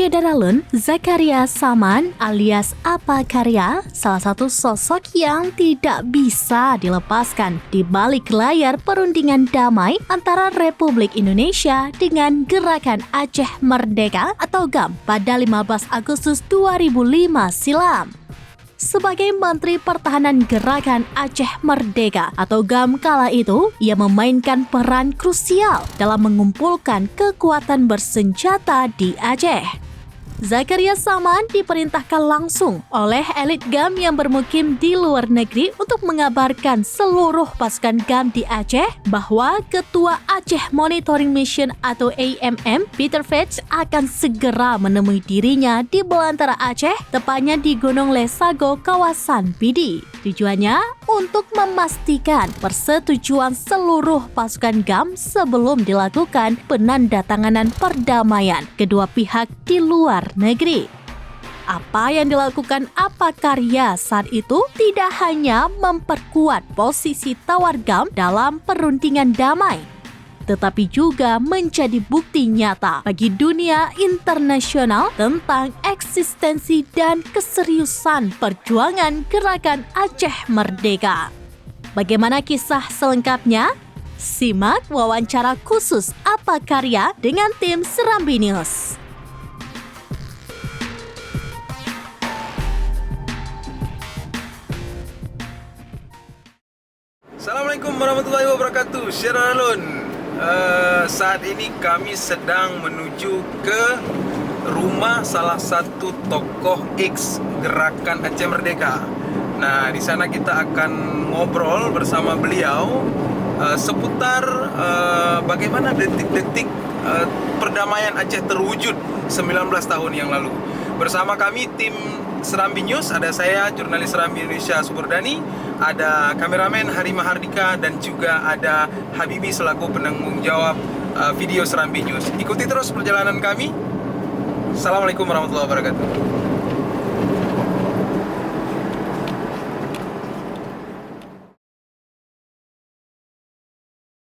Syederalun Zakaria Saman alias Apa Karya, salah satu sosok yang tidak bisa dilepaskan di balik layar perundingan damai antara Republik Indonesia dengan Gerakan Aceh Merdeka atau GAM pada 15 Agustus 2005 silam. Sebagai Menteri Pertahanan Gerakan Aceh Merdeka atau GAM kala itu, ia memainkan peran krusial dalam mengumpulkan kekuatan bersenjata di Aceh. Zakaria Saman diperintahkan langsung oleh elit GAM yang bermukim di luar negeri untuk mengabarkan seluruh pasukan GAM di Aceh bahwa Ketua Aceh Monitoring Mission atau AMM, Peter Fetch, akan segera menemui dirinya di belantara Aceh, tepatnya di Gunung Lesago, kawasan Pidi. Tujuannya untuk memastikan persetujuan seluruh pasukan GAM sebelum dilakukan penandatanganan perdamaian kedua pihak di luar negeri. Apa yang dilakukan Apa Karya saat itu tidak hanya memperkuat posisi tawar GAM dalam perundingan damai, tetapi juga menjadi bukti nyata bagi dunia internasional tentang eksistensi dan keseriusan perjuangan Gerakan Aceh Merdeka. Bagaimana kisah selengkapnya? Simak wawancara khusus Apa Karya dengan tim Serambi News. Assalamualaikum warahmatullahi wabarakatuh. Syederalun. Saat ini kami sedang menuju ke rumah salah satu tokoh X Gerakan Aceh Merdeka. Nah, di sana kita akan ngobrol bersama beliau seputar bagaimana detik-detik perdamaian Aceh terwujud 19 tahun yang lalu. Bersama kami tim Serambi News, ada saya jurnalis Serambi Indonesia Supurdani, ada kameramen Hari Mahardika, dan juga ada Habibi selaku penanggung jawab video Serambi News. Ikuti terus perjalanan kami. Assalamualaikum warahmatullahi wabarakatuh.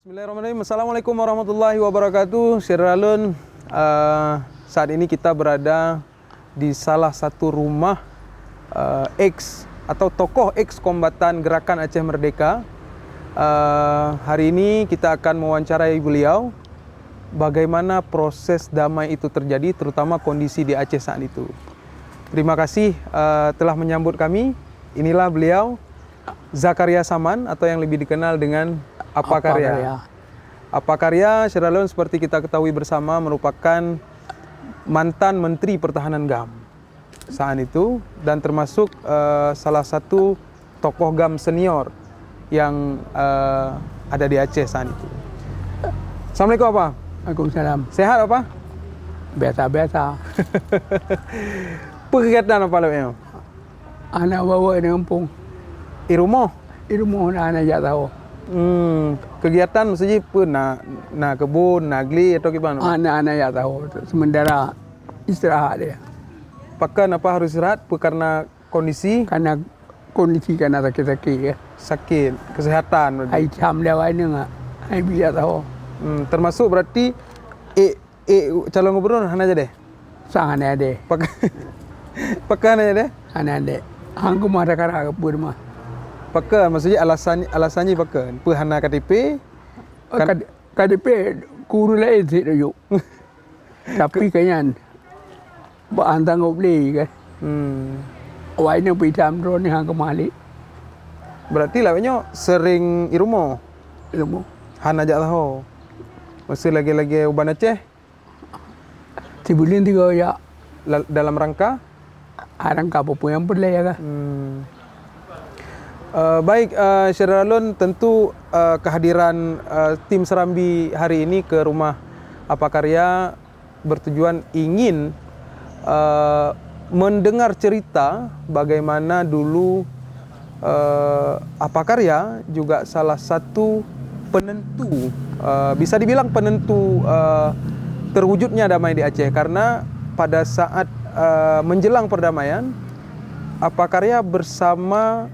Bismillahirrahmanirrahim. Assalamualaikum warahmatullahi wabarakatuh. Syederalun, saat ini kita berada di salah satu rumah X atau tokoh X kombatan Gerakan Aceh Merdeka. Hari ini kita akan mewawancarai beliau bagaimana proses damai itu terjadi, terutama kondisi di Aceh saat itu. Terima kasih telah menyambut kami. Inilah beliau, Zakaria Saman atau yang lebih dikenal dengan Apa Karya. Apa Karya, Syederalun, seperti kita ketahui bersama, merupakan mantan Menteri Pertahanan GAM saat itu, dan termasuk salah satu tokoh GAM senior yang ada di Aceh saat itu. Assalamualaikum Apa. Waalaikumsalam. Sehat Apa? Biasa-biasa. Kegiatan apa lainnya? Anak bawa di kampung. Di rumah? Di rumah anak jak tahu. Kegiatan maksudnya pun nak kebun, nak geli atau gimana? Anak-anak jak tahu. Sementara istirahat dia. Pakan apa harus istirahat? Karena kondisi? Karena sakit-sakit ya. Sakit, kesehatan. Hai cam dia ini enggak. Hai biar tahu. Termasuk berarti calon gubernur hana aja deh. Sangat ada. Pakan aja deh. Anak ada. Hang kumah ada kara ke rumah. Pakan maksudnya alasannya pakan. Hana KTP. KTP guru lain sih tu. Tapi kayaknya antang beli kan. Wah ini pitam drone ni hang kemali. Berarti lawanya sering di rumah. Ilmu. Hana aja tahu. Masih lagi-lagi uban Aceh. Tibulan 3 ya. Dalam rangka? Rangka apa pun yang boleh ya kan. Baik, Syederalun, tentu kehadiran tim Serambi hari ini ke rumah Apa Karya bertujuan ingin mendengar cerita bagaimana dulu Apa Karya juga salah satu penentu, bisa dibilang penentu terwujudnya damai di Aceh, karena pada saat menjelang perdamaian, Apa Karya bersama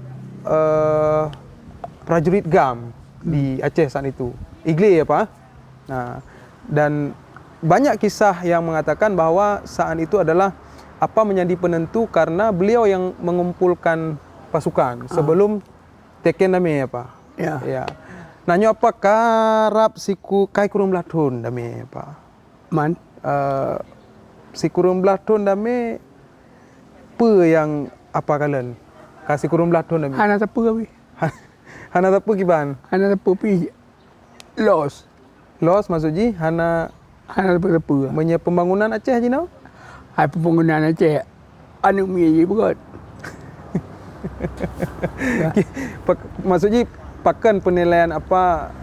prajurit GAM di Aceh saat itu, IGLI ya Pak. Nah, dan banyak kisah yang mengatakan bahwa Sa'an itu adalah apa menjadi penentu karena beliau yang mengumpulkan pasukan sebelum teken dami apa. Ya. Ya. Nanyo apa karap siku kai kurung belatun dami apa. Man. Si kurung belatun dami pe yang apa kalian? Kasih kurung belatun dami. Hana tepu kami. Hana tapu kiban. Hana tepu pi los. Los maksudnya hana Hana tepu. menye pembangunan Aceh aja now. Hai pembangunan Aceh. Anu mi je bukan. Maksudnya pakan penilaian apa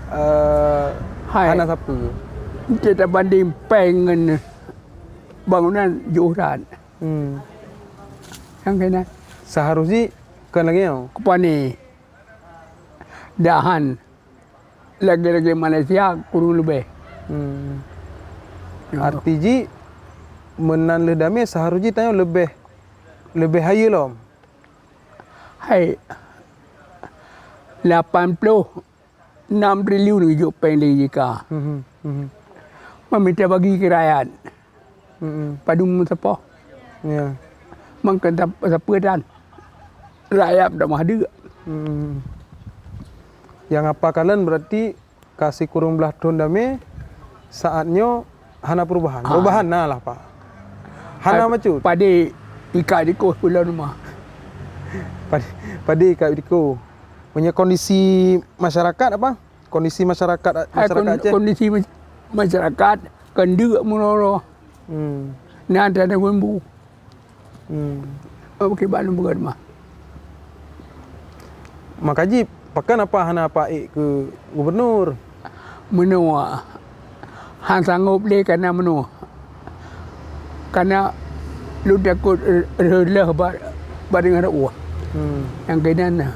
Hai. hana tapu. Kita banding pengen bangunan joran. Yang kena Seharusnya kan lagi yang kupani dahan lagi-lagi Malaysia kurang lebih. Artinya menan ledame seharusnya tanya lebih high lom. Hai 86 triliun hijau pendek jika meminta bagi kerajaan padung sepoh Ya. mengkena sepedan rakyat dah ada. Yang apa kalian berarti kasih kurung belah tahun dame saatnya hana perubahan. Perubahan nah lah Pak. Hana macu. Pada ikat di kos pulau rumah. Pada kat diko. Punya kondisi masyarakat apa? Kondisi masyarakat Aceh. Kondisi masyarakat kenduk menoro. Nanti ada bumbu. Okey balu bukan mah. Makanya pakan apa hana Pak ke gubernur. Menua. Han sanggup le karena menua. Karena lu takut relah baring ada uang. Yang kena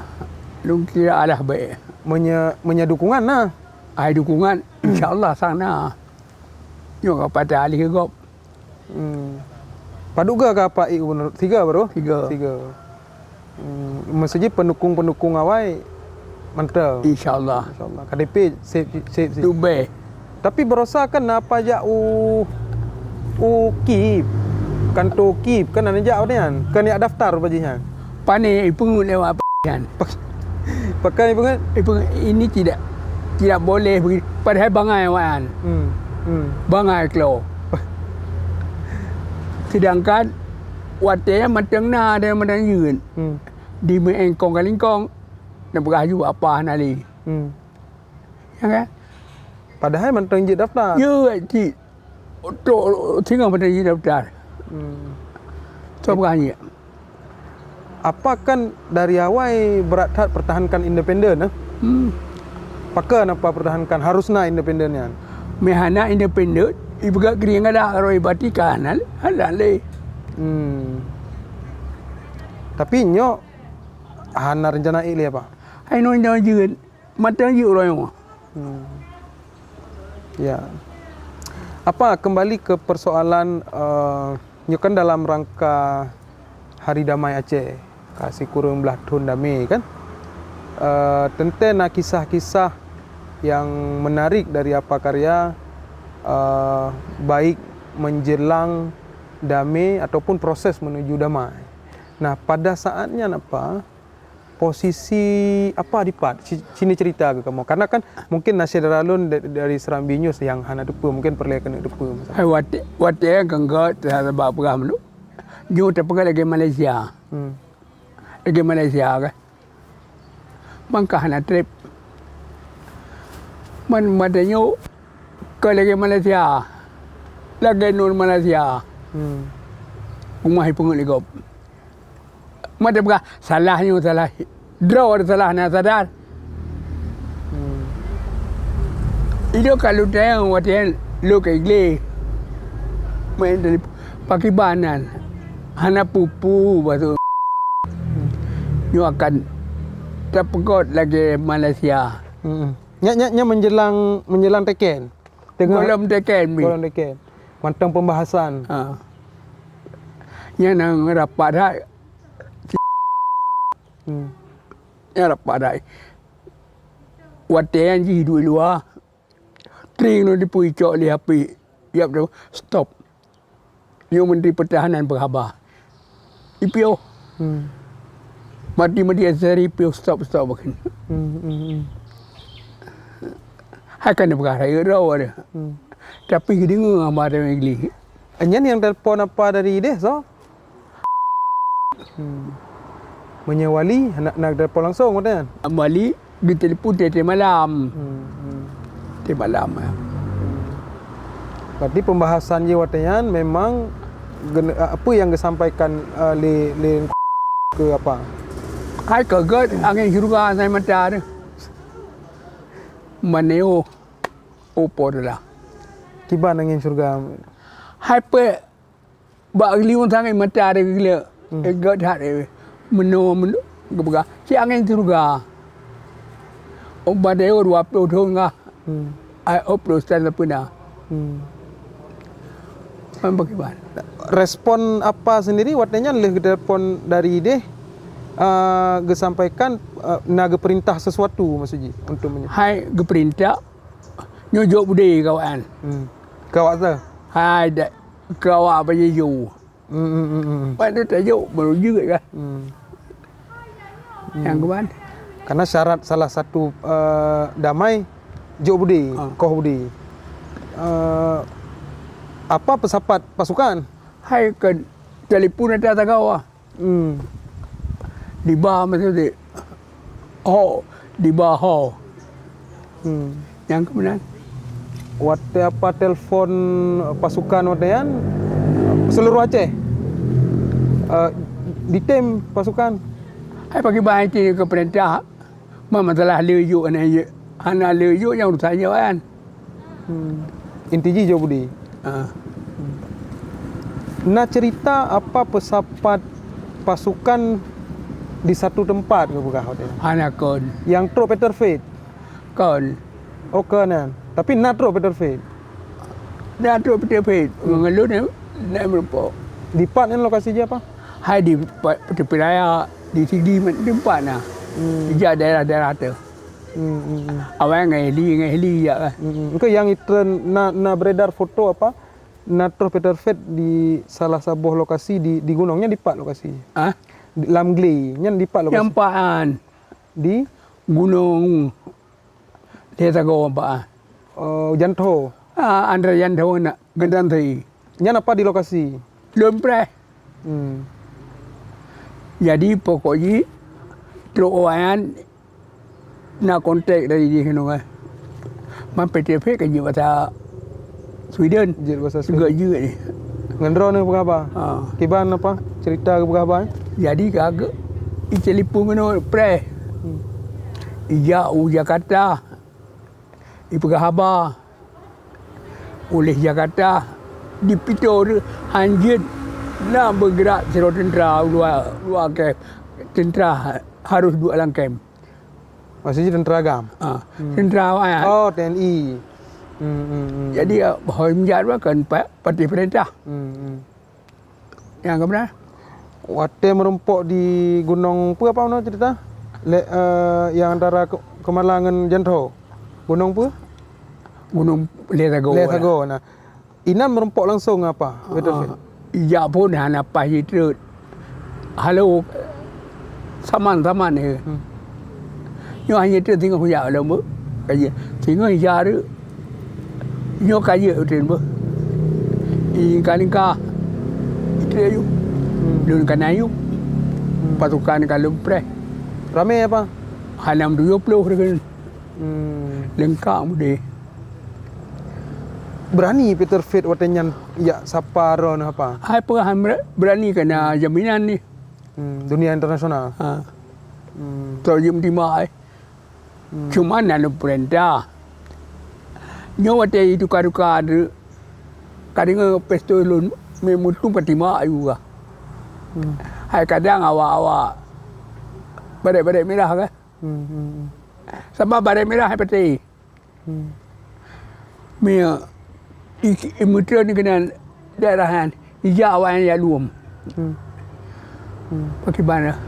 lu kira alah baik. Menye dukungan nah. Ai dukungan insya-Allah sana. Yo pada ahli kegop. Paduga ke apa gubernur? 3 baru? 3. Maksudnya pendukung-pendukung awai mantap. InsyaAllah. InsyaAllah. KDP save. Dubai. Tapi berosa kan apa aja kip. Kan to kip kan ada aja kan. Kan ya daftar bajinya. Pane ipungun lewat kan. Pakai ibu kan? Ini tidak boleh begini. Padahal bangai wan. Bangai klo. Sedangkan watnya matang na dan matang yun. Di mengkong kalingkong dan beraju apa nali. Ya kan? Padahal matang je daftar. Ya, ti. Tinggal matang je daftar. So berani. Apa kan dari awal berat pertahankan independen nah? Pakai apa pertahankan harusnya independennya. Mehana independen, ibu gak kering ada kalau ibatikan halal le. Tapi nyo hana rencana ini apa? Hai no jangan mata je orang. Ya. Apa kembali ke persoalan nyo kan dalam rangka Hari Damai Aceh, kasih kurung belah tahun damai kan? Tentang kisah-kisah yang menarik dari apa karya baik menjelang damai ataupun proses menuju damai. Nah, pada saatnya apa posisi apa dipat? Sini cerita ke kamu. Karena kan mungkin Nasir Ralun dari Serambi News yang hana depu mungkin perlu kena depu. Hai wat kan got terhadap apa lu? Ju terpegang lagi Malaysia. Lagi Malaysia kan. Mangkah nak trip. Madanya ke lagi Malaysia. Lagi nur Malaysia. Rumah ipungut ligop. Mada berkah salahnya salah. Draw salah nak sadar. Itu kalau dia watian lu ke igle. Main dari Pakibanan. Hana pupu batu. Nyu akan terpegot lagi Malaysia. Nya menjelang teken. Golom teken mi. Golom teken. Mantang pembahasan. Nya nang rapat dah. Nya rapat dah. Watian ji dua luar. Tring no dipui cok li api. Ya betul. Stop. Nyo Menteri Pertahanan berkhabar. IPO. Mati asari IPO stop begini. Hai kan perkara raw ada. Tapi kita dengar ada yang geli. Anyan yang telefon apa dari dia so? Menyewali nak telefon langsung kan? Balik di telefon tiap malam. Tiap malam. Berarti pembahasan je watayan memang apa yang disampaikan le ke apa? Hai kaget angin surga saya mata ada. Maneo opo dah. Kiban angin surga. Hai pe bak liun sangai mata ada gila. Egat ada. Meno kebuka. Si angin surga. Obat dia 20 tahun ngah. Ai upload stand apa dah. Bagaimana? Respon apa sendiri watanya le telefon dari dia sampaikan nak perintah sesuatu maksudnya untuk hai perintah nyojok bude kawan. Kawak tu. Hai dak kawak apa je you. Pada tajuk baru juga kan. Yang kawan. Karena syarat salah satu damai jok bude, koh bude. Apa pesawat pasukan? Hai kan telefon ada tak kau. Di bawah maksudnya. Oh, di bawah. Yang kemudian Waktu apa telefon pasukan watayan seluruh Aceh di tim pasukan. Hai bagi bahan ini ke perintah. Masalah lejuk ni. Anak lejuk yang urusannya kan. Inti je budi. Nak cerita apa pesawat pasukan di satu tempat ke bukan hotel? Anak kon. Yang tro Peter Fate. Kon. Oh kanan. Tapi nak tro Peter Fate. Dah tu betul-betul. Mengeluh ni nak merupakan. Di part ni lokasi je apa? Hai di tepi raya di sini tempat nah. Di daerah-daerah tu. Awak ngeli ya kan. Engkau yang itu na beredar foto apa? Natro Peter Fate di salah sebuah lokasi di gunungnya di part lokasi. Lamgley, nya di part lokasi. Yang paan Di gunung Desa Goa paan. Janto. Andra Janto nak gendang tadi. Nya apa di lokasi? Lempre. Jadi pokoknya teruayan nak kontak dari di sini kan. Mampir TP kerja bahasa Sweden. Jadi bahasa Juga ni. Ngendro ni apa? Kiban apa? Cerita ke apa? Jadi kagak telefon kena pre. Iya Jakarta. Ibu khabar. Oleh Jakarta di Pitor Hanjin nak bergerak seluruh tentera luar camp. Tentera harus dua dalam camp. Maksudnya tentera agam? Tentera awak. Oh, TNI. Jadi bahawa menjadi kan parti perintah. Yang kemudian Waktu merumpuk di gunung apa mana cerita? Yang antara Kemalangan Janto. Gunung apa? Gunung Letago. Letago. Nah, Inan merumpuk langsung apa? Betul. Ya pun hanya apa itu. Halo. Saman ni. Nyo hanya tu tengok hujan ada bu. Kaji. Tengok hujan tu. Nyo kaji tu bu. Ikan itu ayu. Dun kan ayu. Pasukan kalau pre. Ramai apa? Halam 20 kan. Lengkap mudah. Berani Peter Fate watanya ya saparon apa? Hai berani kena jaminan ni. Dunia internasional. Terjem timai. Cuma nak perintah. Nyawa teh itu karuka ada. Kadang pestolun memutu patima juga. Hai kadang awak badai merah kan. Sama badai merah hai peti. Mia imutra ni kena daerahan hijau awak yang luam. Bagaimana?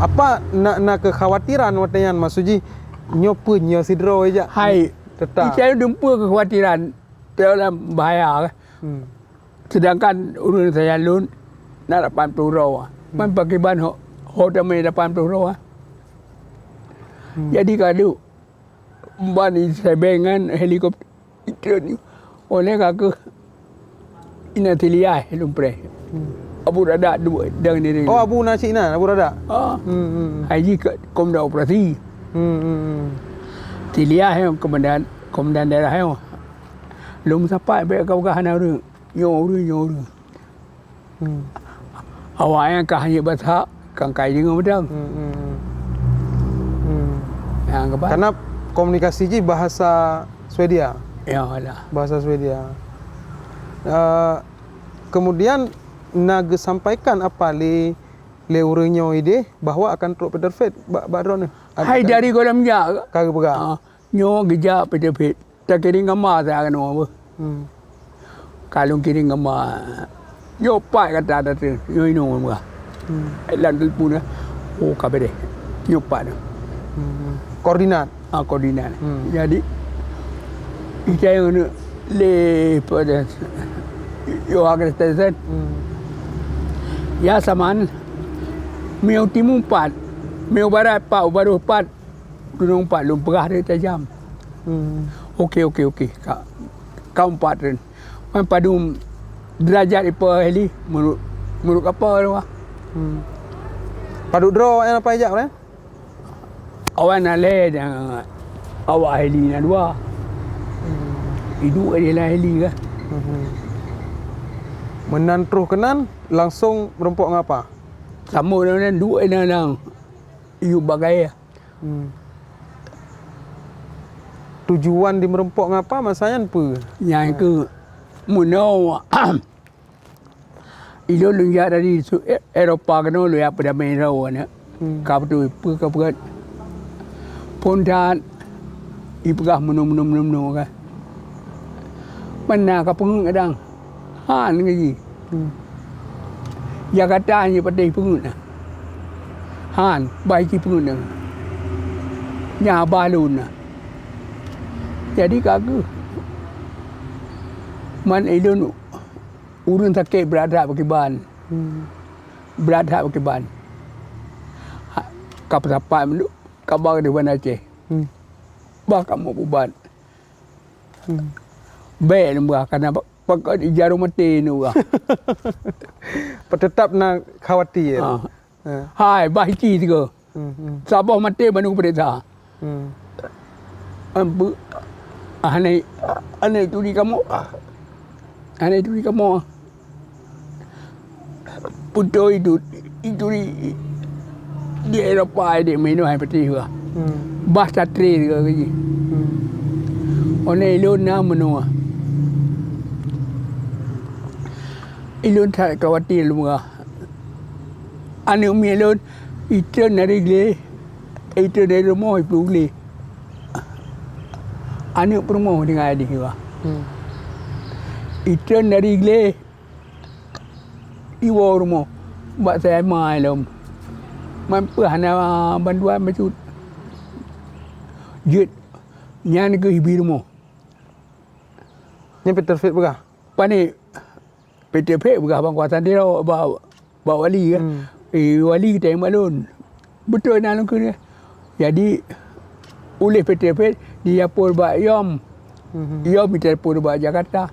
Apa nak kekhawatiran watanya maksudnya nyopunya sidro aja. Hai. Tetap. Saya dumpa kekhawatiran dalam bahaya kan. Sedangkan urun saya lun nak 80 roh. Man pakai ban hotel mai 80 roh. Jadi kalau ban ini saya bengan helikopter ni oleh kakak ina tiliai lumpre. Abu Rada dua dengan diri. Oh, Abu Nacina, Abu Rada. Haji ke komandan operasi. Tiliai yang komandan daerah yang lum sampai baik kau-kau orang nyor. Awak yang kah hanya bahasa kang kai dengan bedang. Yang kebat. Karena komunikasi ji bahasa Swedia. Ya lah. Bahasa Swedia. Kemudian naga sampaikan apa le urunyo ide bahwa akan truk Peter Fet badron. Hai dari kolam ja. Kagak pegang. Nyo geja Peter Fet. Tak kiring gambar saya akan apa. Kalau kiring gambar nyo pai kata ada tu. Nyo ino muka. Lan telpon oh kabe deh. Nyo pai dah. Koordinat. Koordinat. Jadi saya ni le pada yo agak stesen. Ya saman meu timur 4, meu barat 4, baru 4. Gunung 4 lum perah dia tajam. Okey. Kau 4 ren. Man padu derajat ipa heli menurut kapal tu. Padu draw yang apa aja kan? Awan ale dengan awak heli na dua. Hidup dia lah heli kan. Menantruh kenan langsung merempok ngapa? Sama dengan dua nang iu bagai. Tujuan di merempok ngapa masanya apa? Yang ke munau ilo lunja dari Eropah kan lu ya pada main rawan. Kau tu kau buat pondan ipegah menum kan. Mana kau pengung kadang han ngaji. Ya kata hanya pada pengung. Han baik pengung. Nya balun. Jadi kagak man idun urun sakit berada pakai ban. Berada pakai ban. Kau dapat melu kabar di mana Aceh. Bah kamu buban. Baik lembah karena pakai jarum mati ni juga. Tetap nak khawatir. Hai bahiki tiga. Sabah mati bandung perintah. Aneh tu di kamu. Putu itu di Eropah dia minum air putih juga. Bahasa tri juga lagi. Oleh ilun nama menua. Ilun tak khawatir lumah. Ane umi ilun itu nari gle, itu dari rumah ibu gle. Ane rumah dengan adik juga. Itu dari gle, ibu rumah. Buat saya mai lom. Mampu hana bantuan macam jet nyan ke ibu rumah. Ni Peter Fit berah? Pani Peter Fit berah bang kuasa dia bawa wali kan. Wali kita yang malun. Betul nak ke dia. Jadi oleh Peter Fit dia pun buat yom. Yom kita pun buat Jakarta.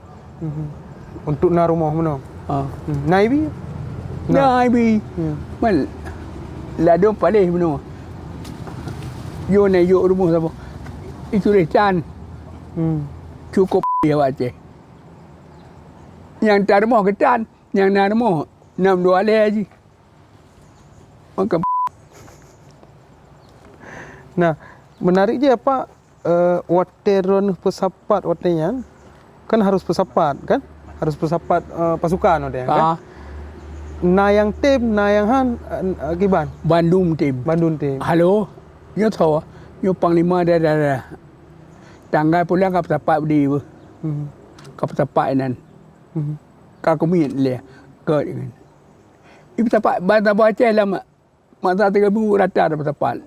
Untuk nak rumah mana? Naibi? Naibi. Mal ladong paling mana? Yo na yo rumah siapa? Itu Chan. Cukup dia baca. Yang tak rumah ketan, yang nak rumah 62 lagi. Maka nah, menarik je apa wateron pesapat watenyan kan harus pesapat kan? Harus pesapat pasukan ada kan? Na yang tim, na yang han kiban. Bandung tim. Halo. Yo tahu. Yo panglima dia. Tanggal pulang kap pesapat berdiri bu. Kap pesapat nan. Kau kumit le. Ke dengan. Ibu pesapat bantah baca lama. Masa 3 minggu rata ada pesapat.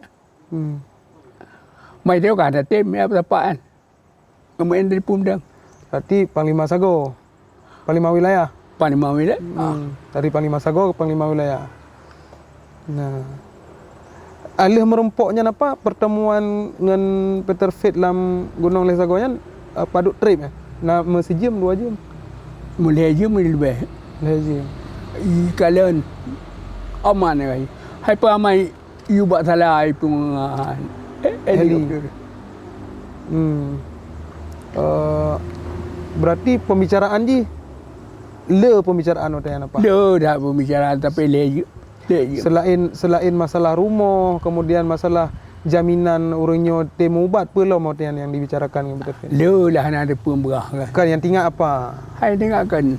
Mai dia kan ada tim ya pesapat kan. Kemudian dari pun dah. Berarti Panglima Sago. Panglima wilayah. Panglima wilayah. Dari Panglima Sago ke Panglima wilayah. Nah. Alih merumpoknya apa pertemuan dengan Peter Fit dalam Gunung Lesagonya paduk trip ya. Nah, sejam 2 jam. Mulai je mulai lebih. Lejam. Kalian aman ya. Hai pamai you buat salah ai pun Heli. Berarti pembicaraan ji pembicaraan otanya apa? Dah pembicaraan tapi lejut. Selain masalah rumah, kemudian masalah jaminan urangnya temu ubat pula motian yang dibicarakan dengan betul. Lah ada pun berah kan. Kan yang tinggal apa? Hai tengok kan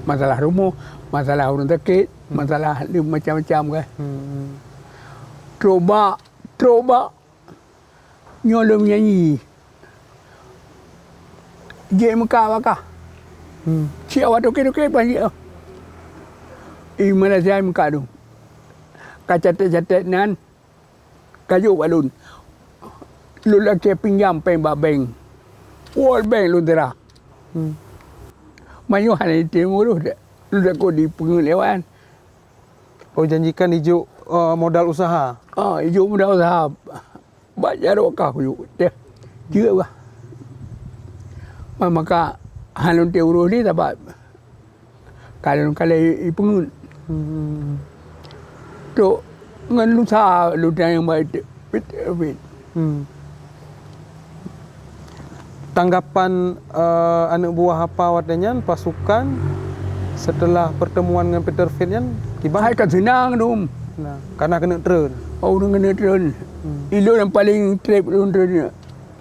masalah rumah, masalah orang sakit, masalah macam-macam kan. Coba nyolong nyanyi. Je Mekah wakah. Cik awak okey panjang. Mana saya Mekah tu. Kacatet-catet nan kayu balun. Lu lagi pinjam pen bank. World Bank lu tera. Mayu hari timur lu dah kau di pengeluaran. Oh, janjikan hijau modal usaha. Hijau modal usaha. Baca rokah aku dia. Juga bah. Maka halun teuro ni dapat. Kalau pengun. Tu ngan lu sa lu yang baik. Tanggapan anak buah apa watanya pasukan setelah pertemuan dengan Peter Fit-nya gimana? Hai kan senang tu. Nah, karena kena turun. Oh, kena turun. Ilo yang paling trip turun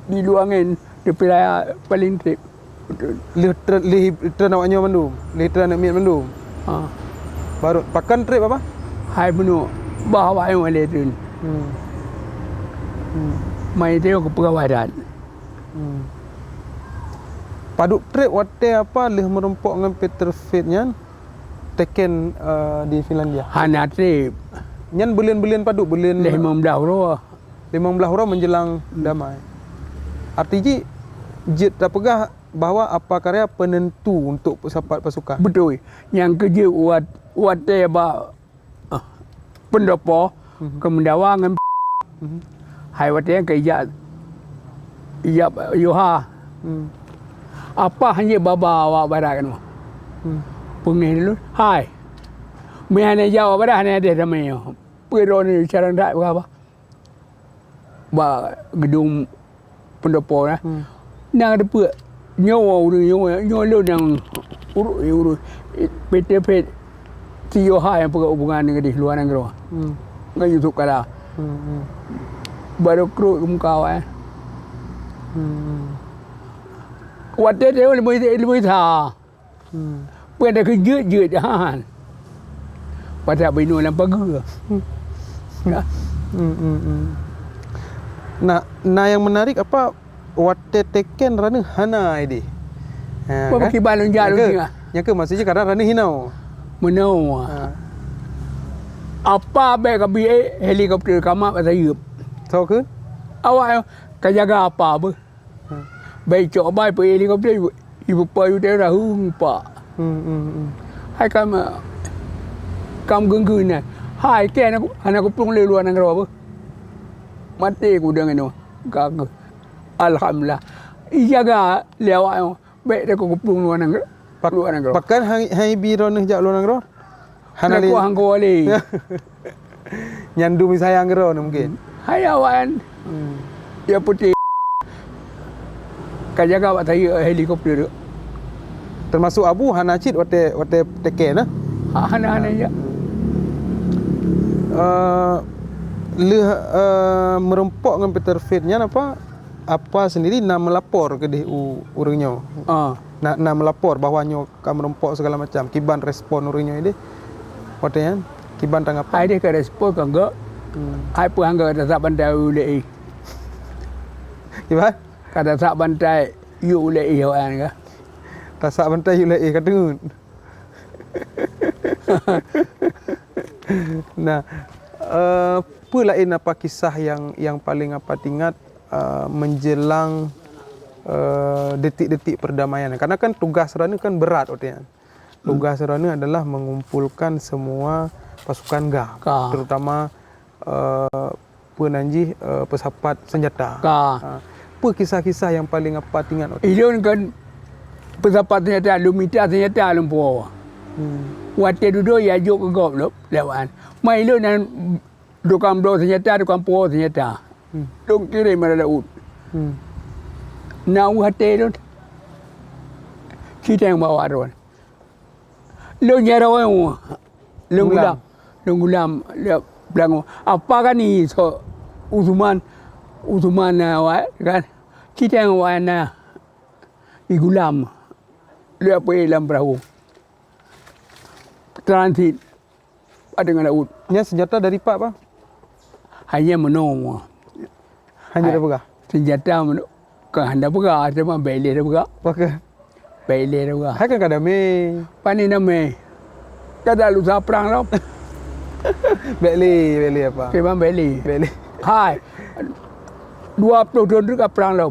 di luangan di wilayah paling trip. Lihitran awaknya mandum. Lihitran nak miat mandum. Baru pakan trip apa? Hai penuh bawa yang ada turun. Mai tengok ke perawadan. Paduk trip wate apa lih merumpok dengan Peter Fit-nya Tekken di Finlandia. Hana trip. Nyan belian paduk belian 15 roh. 15 orang menjelang damai. Artinya jet tak pegah bahawa apa karya penentu untuk sahabat pasukan. Betul. Yang kerja buat dia pendopo kemendawangan. Hai buat dia ke ijab Yoha. Apa hanya baba awak barakan. Pengen dulu. Hai. Mehane jawab pada hanya ada ramai. Pero ni cara tak berapa. Ba gedung pendopo lah. Nang ada pe nyawa yang urut PT Yoha yang hubungan dengan di luar negara. Ngai YouTube kala. Baru kru muka awak. Waktu dia lebih tha. Pada kerja jahan. Pada binu dalam pagar. Nah yang menarik apa wate Tekken rana hana ini. Apa kibalun jalu ni ah. Yang ke maksudnya karena rana hinau. Menau. Apa baik kabi helikopter kamak pasal yup. Tahu ke? Awak kajaga apa apa. Baik coba pergi helikopter ibu payu dia dah humpa. Hai kam genggun ni. Hai ke anak pun le luar negara apa. Mati aku dengan tu. Gagal. Alhamdulillah. Jaga lewat baik dia aku pun luar negara. Luar negara. Pakan hai biro ni jak luar negara. Hana ku hangko wali. Nyandu mi sayang gero mungkin. Hai awan. Ya putih. Kajaga buat saya helikopter tu. Termasuk Abu Hanacit wate Tekken nah. Hana ya. Merempok dengan Peter Fit-nya apa sendiri nak melapor ke dia urangnya. Nak melapor bahawa nyo kam merempok segala macam. Kiban respon urangnya ini. Watenya kiban tanggapan. Ai dia ke respon kan enggak. Ai pun hangga kata tak bantai ulei. Kiban? Kata tak bantai yu ulei awan ke. Tasak bantai ulei kadun. Nah, apa lain apa kisah yang paling apa ingat menjelang detik-detik perdamaian. Karena kan tugas Serana kan berat, Otian. Tugas Serana adalah mengumpulkan semua pasukan GA, terutama penanjih pesapat senjata. Apa kisah-kisah yang paling apa tinggal? Ilun kan pesapat senjata, lumita senjata lumpur. Waktu duduk ya juk ke gop lewan. Mai ilun dan dukang blo senjata, dukang po senjata. Dong kirim mana laut. Nau hati ilun. Kita yang bawa ron. Lu nyarawan, lu gulam, dia bilang apa kan ni so Uthman kan kita yang wana igulam dia pergi dalam perahu transit dengan laut. Ini senjata dari Pak, Pak? Hanya menong. Hanya ada pegah? Senjata menong. Kan hendak pegah, cuma beli dah pegah. Pakai? Beli dah pegah. Hai kan kada me. Pani nama. Kada lu perang lah. Beli apa? Kebang beli. Beli. Hai. 20 tahun juga perang lah.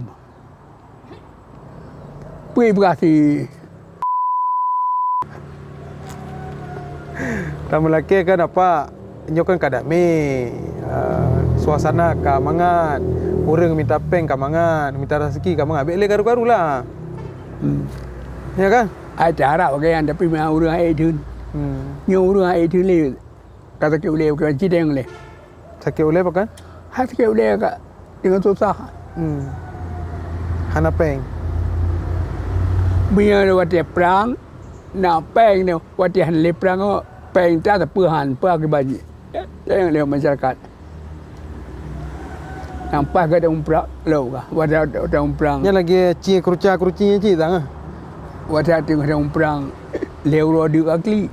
Pergi berkasi. Kamu laki kan apa? Nyo kan kada me. Suasana kamangan. Orang minta peng kamangan, minta rezeki kamangan. Beli garu-garu lah. Ya kan? Acara bagian tapi memang orang air tu. Nyo orang air tu le. Kata ke boleh bukan cideng le. Sakit oleh apa kan? Sakit boleh kak dengan susah. Hana peng. Biar waktu perang, nak peng ni waktu han perang peng tak terpuhan, pergi bagi. Jangan lihat masyarakat. Nampak ke ada perang lo kah? Waktu ada perang. Nya lagi cie keruca-kerucinya cie tang. Waktu ada perang lewat dia kali.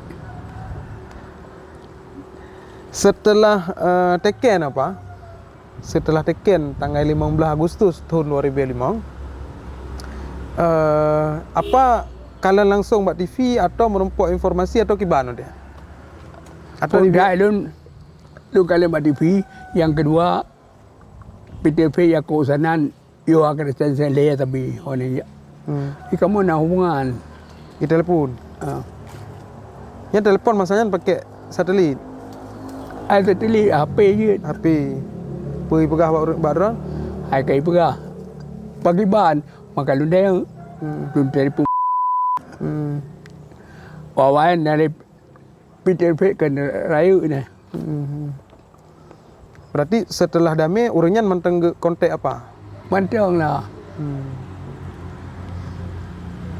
Setelah Teken apa? Setelah Teken tanggal 15 Agustus tahun 2005, apa kalian langsung buat TV atau menumpuk informasi atau gimana dia? Atau dah lu kalian buat TV. Yang kedua PTV ya keusanan yo akan saya lihat tapi orang ya. Kamu nak hubungan? Di telepon. Ya telepon masanya pakai satelit. Ada teli HP je. HP. Pergi pegah badan. Hai kai pegah. Pagi ban makan lundeng. Telefon. Kawan dari PTV kan raya ni. Berarti setelah damai orangnya manteng kontak apa? Manteng lah.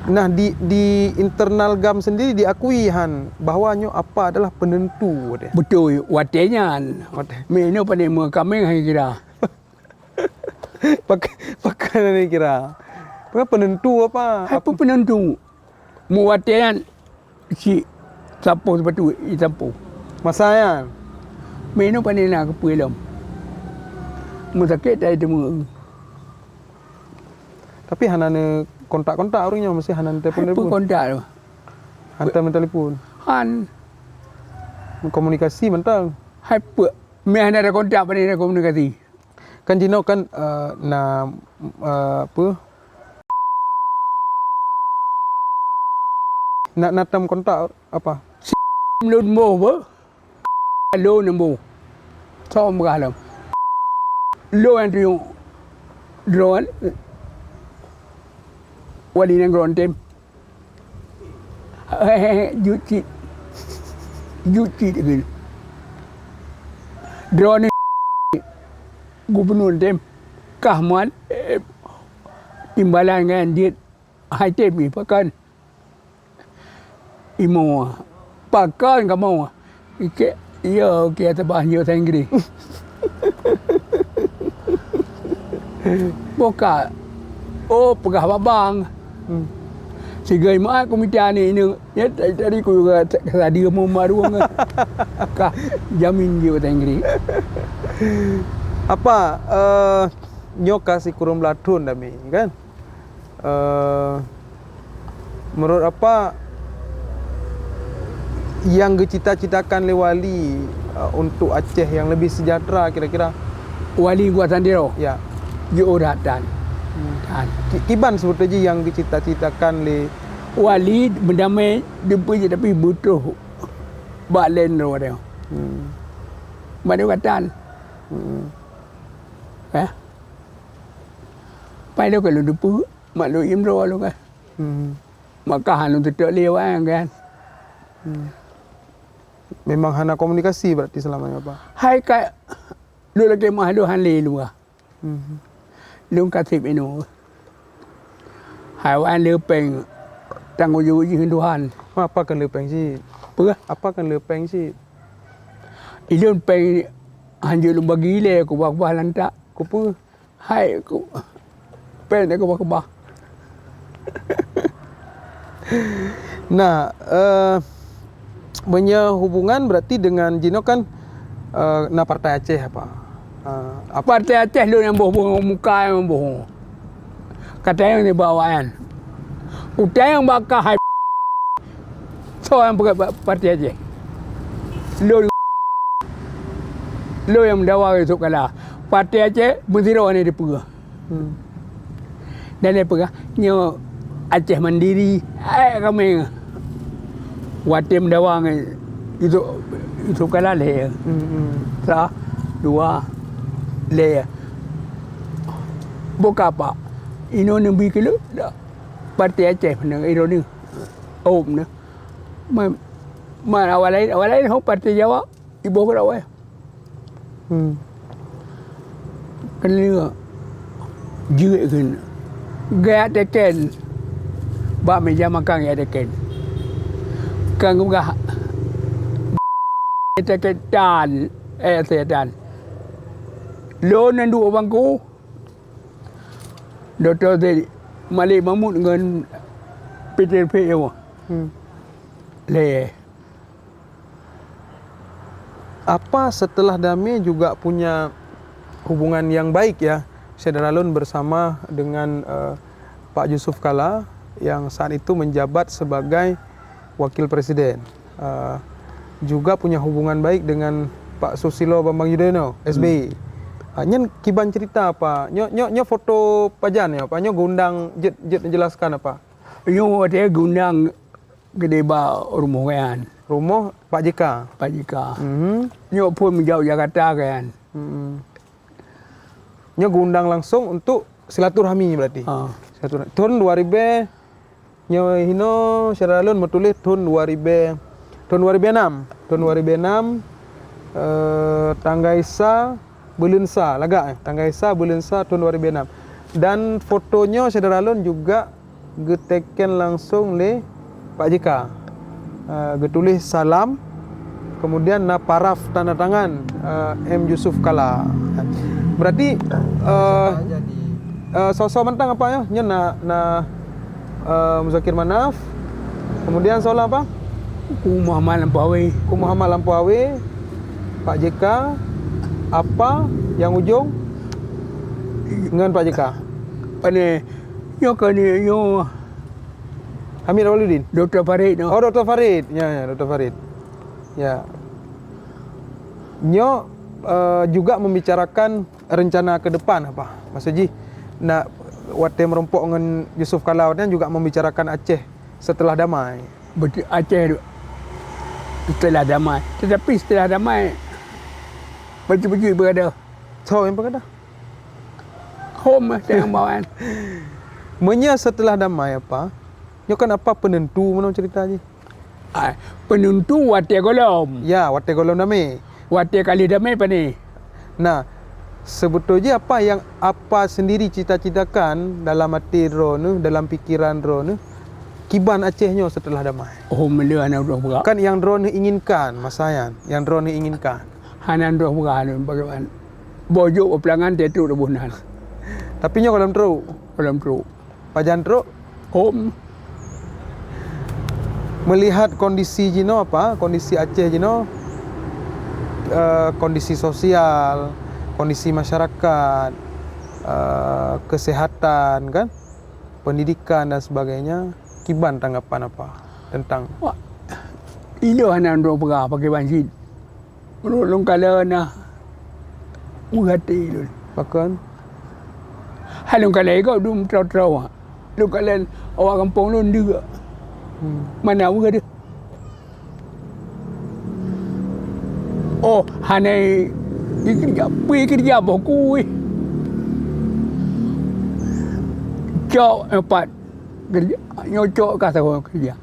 Nah di internal GAM sendiri diakui Han bahwa nyo apa adalah penentu dia. Betul, watenya. Meno pada kami hai kira. Pakai ni kira. Penentu apa? Apa penentu? Mu watenya si sapo sepatu sapo. Masanya. Meno pada nak kepulam. Mu sakit dah demu. Tapi hanane kontak-kontak orangnya mesti hanan telepon. Apa kontak tu? Hantar telefon. Han. Komunikasi mentang. Hai apa? Meh ada kontak pada ada komunikasi. Kan Jino kan apa? Nak natam kontak apa? Lun mo apa? Lo nemu. Som galam. Lo yang tu drone. Wali nang rontem. Juti gitu. Drone gubernur tem kahman imbalan kan dia hai tem ni pakan. Imo pakan kamu. Ike yo ke atabah yo tanggri. Boka pegah babang. Sigai mak komite ni ya tadi ku juga tadi mau maruang kah jamin je tanggri. Apa nyo kasih kurung belatun dami kan? Menurut apa yang dicita-citakan oleh wali untuk Aceh yang lebih sejahtera kira-kira? Wali gua sendiri. Ya. Yo datang. Dan Kiban sebetulnya yang dicita-citakan le wali berdamai jumpa je tapi butuh balen ro dia. Bade katan. Pai lo kalau depu mak lo imro lo kan. Maka hanu tidak lewat kan. Memang hana komunikasi berarti selamanya Pak. Hai ka lo lagi mah lo han le lu. Lu kasih inu. Hai wan le peng tang uyu yin Tuhan. Apa kan lepeng sih? Apa? Apa kan lepeng sih? Ilun peng hanjul bagi le ko bak balan tak. Kupu. Hai ko pen ko bak bah. Nah, punya hubungan berarti dengan Jino kan na partai Aceh apa? Apa Partai Aceh lu yang bohong muka yang bohong. Kata yang dibawaan. Udah yang bakal hai so yang pakai Partai Aceh. Lu yang mendawar itu kalah. Partai Aceh berzero ni dia pegah. Dan dia pegah nyo Aceh Mandiri. Kami watim mendawar itu kalah le. Sah dua le. Buka apa? Ino nembi kilo Partai Aceh menang ino ni. Om ni. Mana awal lain hok Partai Jawa ibu ko rawai. Kena jerit kan. Gaya teken. Ba meja makan ya teken. Kan gua teken dan sedan. Lo nan dua bangku. Dr. Malik Mahmud dengan Peter P.O. Le. Apa setelah damai juga punya hubungan yang baik ya Syederalun bersama dengan Pak Yusuf Kalla yang saat itu menjabat sebagai wakil presiden. Juga punya hubungan baik dengan Pak Susilo Bambang Yudhoyono SBY. Nyen kiban cerita apa? Nyo foto pajan ya, Pak. Nyo gundang jet menjelaskan apa? Yo ada gundang gede ba rumah kan. Rumah Pak JK. Pak JK. Nyo pun menjauh Jakarta kan. Nyo gundang langsung untuk silaturahmi berarti. Silaturahmi. Tahun 2000 nyo hino Syederalun menulis tahun 2000 tahun 2006. Tahun 2006 Tanggaisa Belensa lagak Tanggaisa Belensa tahun 2006. Dan fotonya Syederalun juga geteken langsung le Pak JK. Getulis salam, kemudian na paraf tanda tangan M Yusuf Kalla. Berarti sosok mentang apa ya? Nya na Muzakir Manaf. Kemudian soal apa? Ku Muhammad Lampawi, Pak JK, apa yang ujung dengan Pak JK? Pane yo kani yo Hamid Awaludin. Dr. Farid no. Oh, Dr. Farid. Ya, Dr. Farid. Ya. Nyo juga membicarakan rencana ke depan apa? Mas Haji. Nak wate merompok dengan Yusuf Kalla dan juga membicarakan Aceh setelah damai. Betul Aceh setelah damai. Tetapi setelah damai baju-baju berada. So, yang berkata? Home dengan bawaan. Menya setelah damai apa? Nyo kan apa penentu mana cerita je? Penentu wate golom. Ya, wate golom damai. Wate kali damai pani. Nah, sebetulnya apa sendiri cita-citakan dalam hati ro nu, dalam pikiran ro nu, kiban Acehnya setelah damai. Oh, melu anak roh berak. Kan yang ro nu inginkan, Mas Sayan, yang ro nu inginkan. Hanan roh berak bagaimana? Bojuk pelangan tetu rebunan. Tapi nyo kolam teruk. Kolam teruk. Pajan teruk. Home. Melihat kondisi Jino apa? Kondisi Aceh Jino, kondisi sosial, kondisi masyarakat, kesehatan kan, pendidikan dan sebagainya. Kiban tanggapan apa tentang? Wah, ini hanan roh berak pakai banjir. Menurut kala na mengerti tu. Bahkan Hai long kalai kau dum trau ah. Long kalai awak kampung lu dia. Mana awak dia? Oh, hanai kerja boku. Cok empat kerja nyocok kata orang kerja.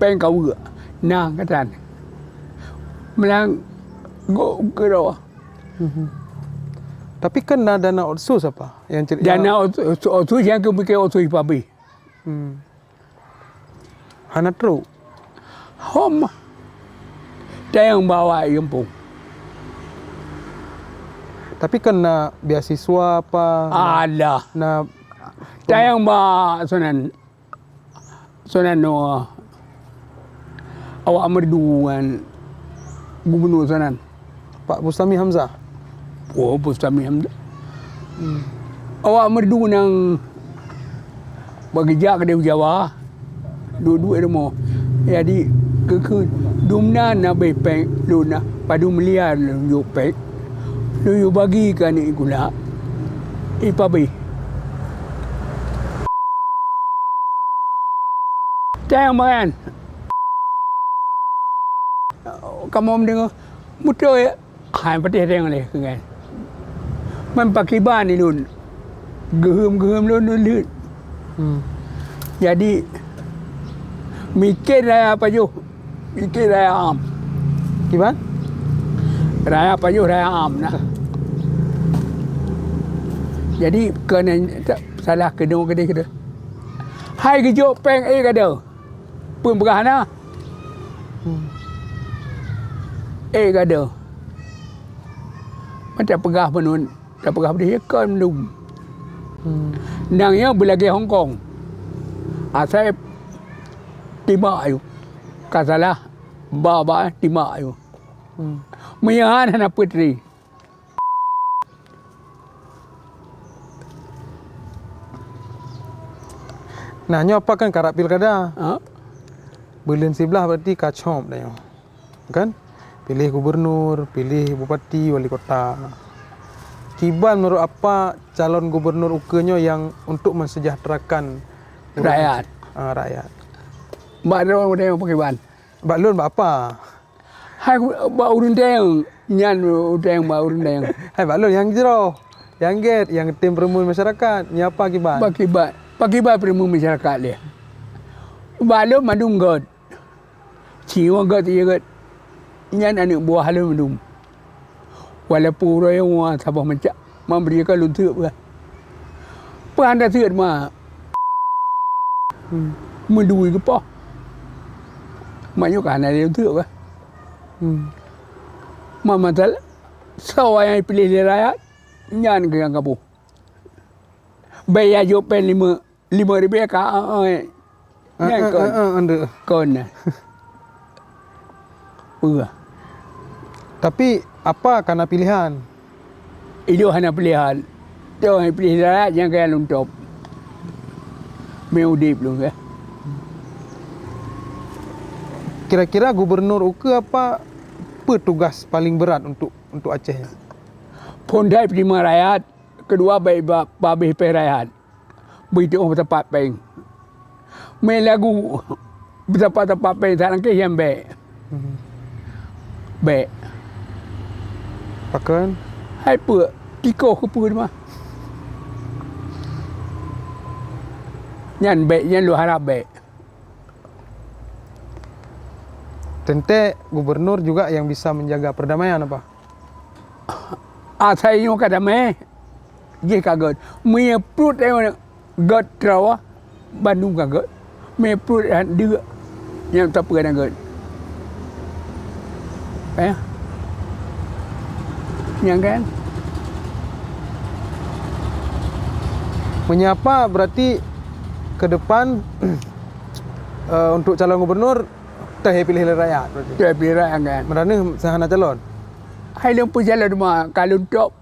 Peng kau ke? Nang katan. Melang go ke dah. Tapi kan dana otsus apa? Yang Dana otsus yang ke otsus papi. Hana tru. Hom. Tayang bawa kampung. Tapi kan beasiswa apa? Ada. Na Tayang ba sonan no awak merduan gubernur sonan. Pak Bustami Hamzah. Oh, Bustami Hamzah. Awak merdu nang bekerja ke Jawa. Dua-dua dia mau. Jadi ke dumna na be peng luna padu meliar yo pek. Lu bagi kan ikula. Ipabi. Tayang makan. Kamu mendengar mudah ya. Hai pati tayang le kan. Man pakai ban ni lun. Gehum lun lut. Jadi mikir raya apa jo? Mikir raya am. Gimana? Raya apa jo raya am nah. Jadi kena salah kedua kedai. Hai kejo peng kada. Pun berahana. Kada. Macam pegah menun. Tak pegah dia kan belum. Nangnya belagi Hong Kong. Saya timak ayu. Kasalah baba timak ayu. Menyahan anak putri. Nanya apa kan karak pilkada? Ha? Bulan sebelah berarti kacom dah yang. Kan? Pilih gubernur, pilih bupati, wali kota. Kiban menurut apa calon gubernur ukenya yang untuk mensejahterakan Rakyat. Rakyat. Mbak ada orang yang pakai ban. Mbak Lun mbak apa? Hai mbak urun dayang. Nyan dayang mbak urun dayang. Hai Mbak Lun yang jero. Yang get, yang tim perempuan masyarakat. Ni apa kiban? Pakai ban perempuan masyarakat dia. Mbak lu mandung god. Ciwa god iya god. Nyan anak buah halu mandung. Walaupun orang yang sabah macam memberikan luntuk lah. Pandai sihat mah. Mendui ke apa? Maknya kan ada luntuk lah. Mama tal. Saya yang pilih dia rakyat. Nyan ke yang kapu. Bayar jopen lima ribu ka. Nyan kon. Tapi apa karena pilihan? Itu hanya pilihan. Itu hanya pilih rakyat yang kaya luntuk. Meudip lu ke. Kira-kira gubernur Uke apa petugas paling berat untuk Aceh? Pondai prima rakyat. Kedua baik babih pe rakyat. Begitu tempat peng. Melagu tempat peng tak ke yang baik. Baik. Pakan? Hai pe tiko ke pe mah. Nyan baik nyan lu harap baik. Tente gubernur juga yang bisa menjaga perdamaian apa? Saya yang kata meh. Ye kaget. Me prut yang god trawa Bandung kaget. Me prut dia yang tak pernah kaget. Yang kan? Menyapa berarti ke depan untuk calon gubernur teh pilih rakyat berarti. Dia pilih rakyat kan. Merana sahana calon. Hai lempu jalan rumah kalau top.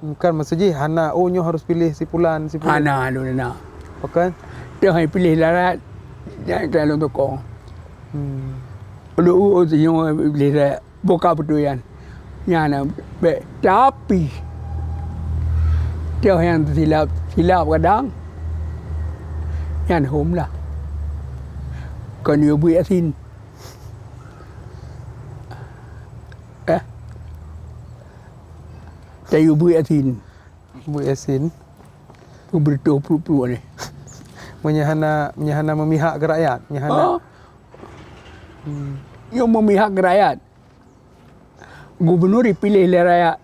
Bukan maksudnya hana nyo harus pilih si pulan. Hana lu na. Bukan? Dia hai pilih rakyat. Jangan calon tokong. Lu yang pilih rakyat. Buka betulan. Nyana be tapi dia yang silap silap kadang yan home lah còn nhiều bữa xin tayo bữa xin Bu Yasin bertuah ni menyahana memihak ke rakyat, menyahana. Yang memihak rakyat. Gubernur dipilih oleh rakyat.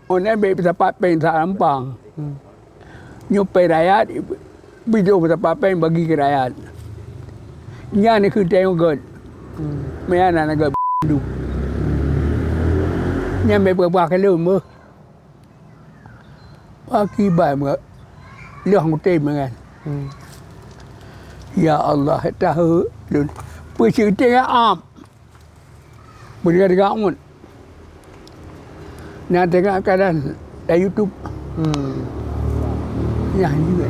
Orang baik tempat pen tak rampang. Nyupai rakyat, bijo tempat pen bagi ke rakyat. Nya niคือtengok god. Mai anak god du. Nya baik berbuat kalau mu. Bagi baik mu. Liang kutem kan. Ya Allah, tahu dun. Percerita am. Berdekat mun. Nak tengok keadaan di YouTube. Ya juga.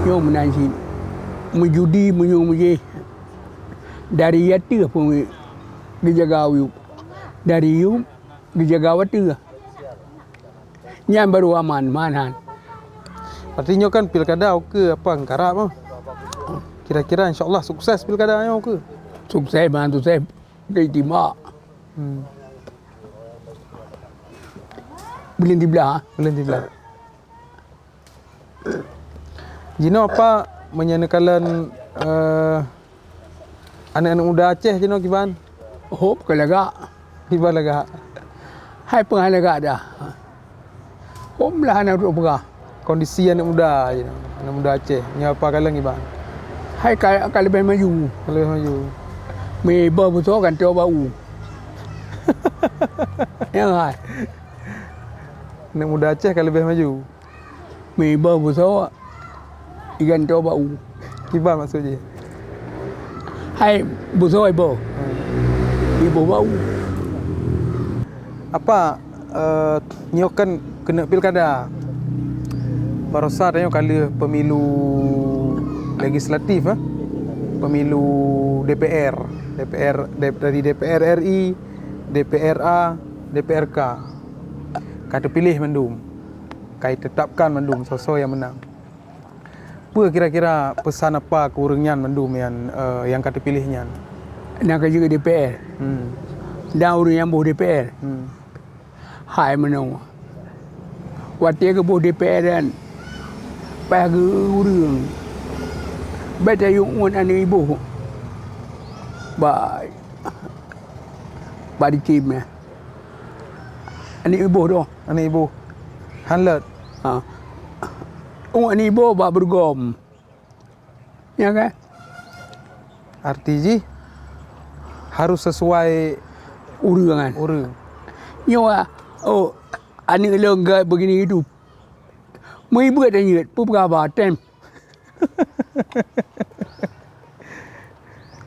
Yo menansi. Menjudi menyung dari yati pun dijaga you. Dari you dijaga watu. Yang baru aman manan. Artinya kan pilkada ke apa Angkarap mah. Kira-kira insya-Allah sukses pilkadanya ke? Sukses bantu saya diterima. Boleh dibelah. Boleh dibelah. Jino apa menyanakan anak-anak muda Aceh Jino kiban? Hop ke lega. Kiban lega. Hai pengalaga dah. Hop lah anak duk perah. Kondisi anak muda Jino. Anak muda Aceh. Nya apa kalang kiban? Hai kalau lebih maju. Kalau maju. Mebel betul kan tu bau. Ya hai. Anak muda Aceh kalau lebih maju. Mebel betul. Ikan tu bau. Kiban maksudnya. Hai betul ibu. Ibu bau. Apa nyokan kena pilkada. Barosa tanya kali pemilu legislatif pemilu DPR dari DPR RI, DPRA, DPRK. Kata pilih mendum. Kai tetapkan mendum sosok yang menang. Apa kira-kira pesan apa kurangnya mendum yang kata pilihnya? Nak juga DPR. Dan orang yang buh DPR. Hai menang. Waktu ke buh DPR dan pagi urang. Baca yung ane ibu. Ba di tim ya. Ane ibu doh. Anak ibu. Hanlet. Ane ibu ba bergom. Ya kan? RTG harus sesuai Urangan. urang. Nyawa ane lenggai begini hidup. Mai buat tanya, apa khabar tem?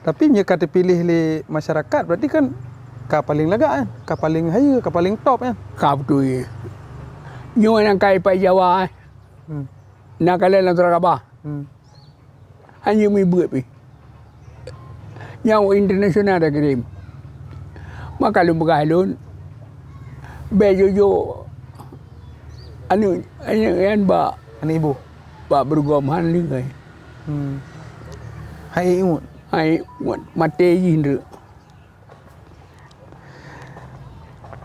Tapi nya kata pilih le masyarakat berarti kan ka paling lega kan, ka paling haya, ka paling top kan. Kau betul ya. Nyawa yang kai pai Jawa. Nak kalian lang terkabah. Hanya mai buat pi. Nyawa internasional dah kirim. Maka lu bergalun. Bejojo anu yang ba Anak ibu. bergom han lingai. Hai ingut. Hai mate jindra.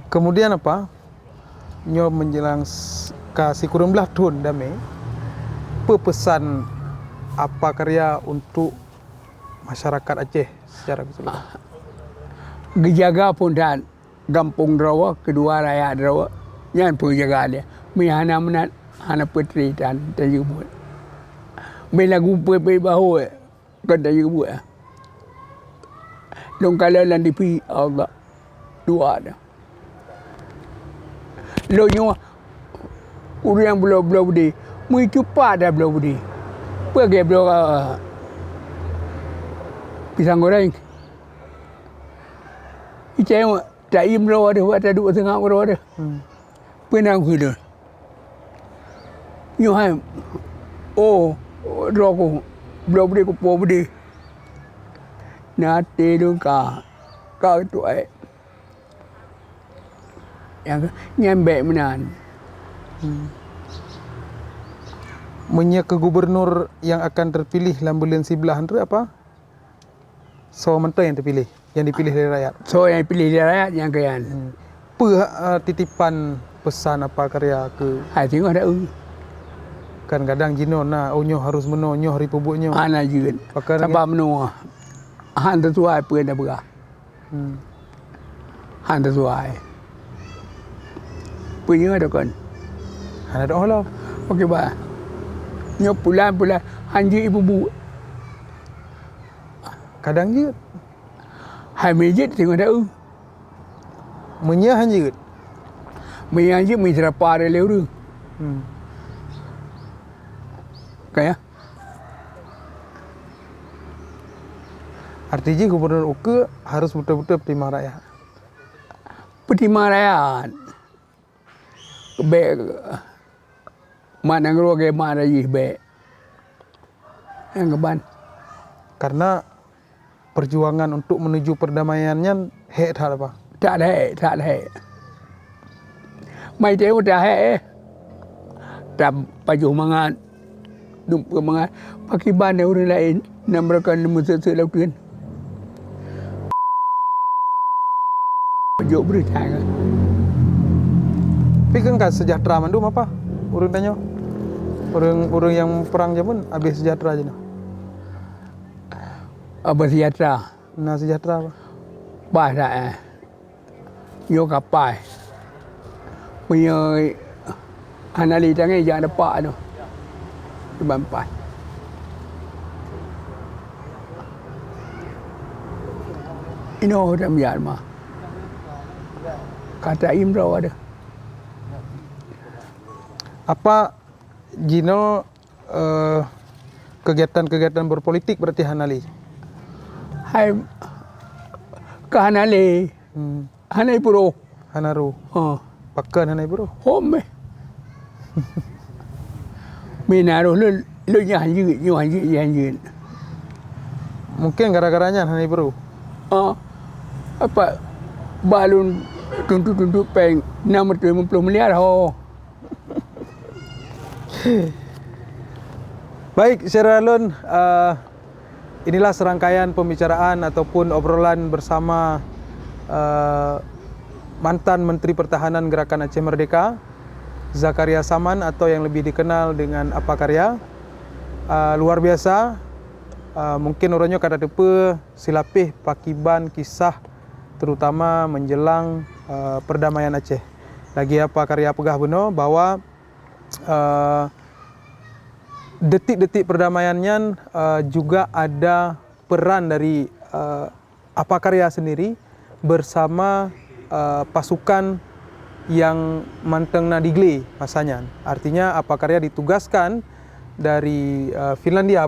Kemudian apa? Nyo menjelang kasih kurang belah tahun damai. Pesan apa karya untuk masyarakat Aceh secara keseluruhan? Gejaga pun dan gampung Rawa, kedua rakyat Rawa. Yang pun jaga dia. Mihana menat hana petri dan juga buat. Melagu pepe bahu kan juga buat. Dong kalau lan dipi Allah dua dah. Lo nyo urang belum di. Mui cupa dah belum di. Pergi belum pisang goreng. Icai tak im lo ada buat dua tengah lo ada. Penang hidup. Nyo hai. Roko belum di ko po di. Nate dong ka tu ai. Yang nyambe menan. Menye ke gubernur yang akan terpilih dalam bulan sebelah itu apa? So menteri yang terpilih, yang dipilih dari rakyat. So yang pilih dari rakyat yang kayan. Apa titipan pesan apa karya ke Hai tengok ada kan kadang jino na onyo harus menonyo hari pubuknya. anak juga. Pakar Tanpa menua. Han tertuai pun dah berah. Han tertuai. Punya ada kan. Ada Allah. Okey bah. Nyo pulang hanji ibu bu. Kadang je Hai mejit tengok ada menye hanya Menyanyi mencerapa ada lewru. Kayak artinya gubernur Uke harus betul-betul terima rakyat. pertimbangan rakyat. Baik mana ngeluar mana je baik. Yang keban. Karena perjuangan untuk menuju perdamaiannya hek tak apa. Tak ada. Mai tengok dah tak pajuh mangat. Dump mangat. Pakai ban orang lain. Nak mereka nemu sesuatu lakukan. Pajuh berita kan. Tapi kan sejahtera mandum apa? Urang tanya. Orang yang perang jaman habis sejahtera aja. Apa sejahtera? Nah sejahtera apa? Pas tak Yo kapal. Punya anali tangan jangan dapat tu. Depan pas. Ini orang biar mah. Kata Imrau ada. Apa Jino kegiatan-kegiatan berpolitik berarti Hanali? Hai kahanali. Hanai puro. Hanaru. Pakan Hanai bro. Home. Minaruh lu nyanyi. Mungkin gara-garanya Hanai bro. Apa balun tuntut peng 650 miliar ho. Baik, Syaralun, inilah serangkaian pembicaraan ataupun obrolan bersama mantan Menteri Pertahanan Gerakan Aceh Merdeka, Zakaria Saman atau yang lebih dikenal dengan Apa Karya. Luar biasa, mungkin orangnya kada depe silapih pakiban kisah terutama menjelang perdamaian Aceh. Lagi Apa Karya pegah beno bahwa detik-detik perdamaiannya juga ada peran dari Apa Karya sendiri bersama pasukan yang mantengna digle masanya. Artinya Apa Karya ditugaskan dari Finlandia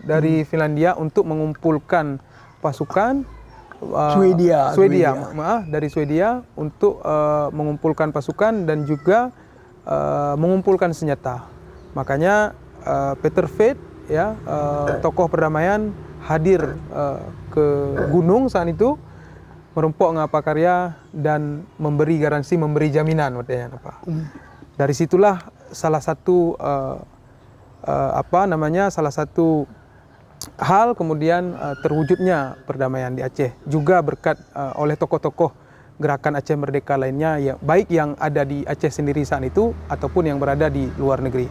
Dari Finlandia untuk mengumpulkan pasukan dari Swedia untuk mengumpulkan pasukan dan juga mengumpulkan senjata. Makanya Peter Fate ya tokoh perdamaian hadir ke gunung saat itu merempok dengan Apa Karya dan memberi garansi, memberi jaminan katanya apa. Dari situlah salah satu salah satu hal kemudian terwujudnya perdamaian di Aceh, juga berkat oleh tokoh-tokoh Gerakan Aceh Merdeka lainnya, yang baik yang ada di Aceh sendiri saat itu ataupun yang berada di luar negeri.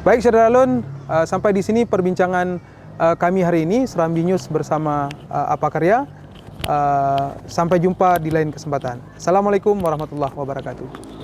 Baik Syaralun, sampai di sini perbincangan kami hari ini Serambi News bersama Apa Karya. Sampai jumpa di lain kesempatan. Assalamualaikum warahmatullahi wabarakatuh.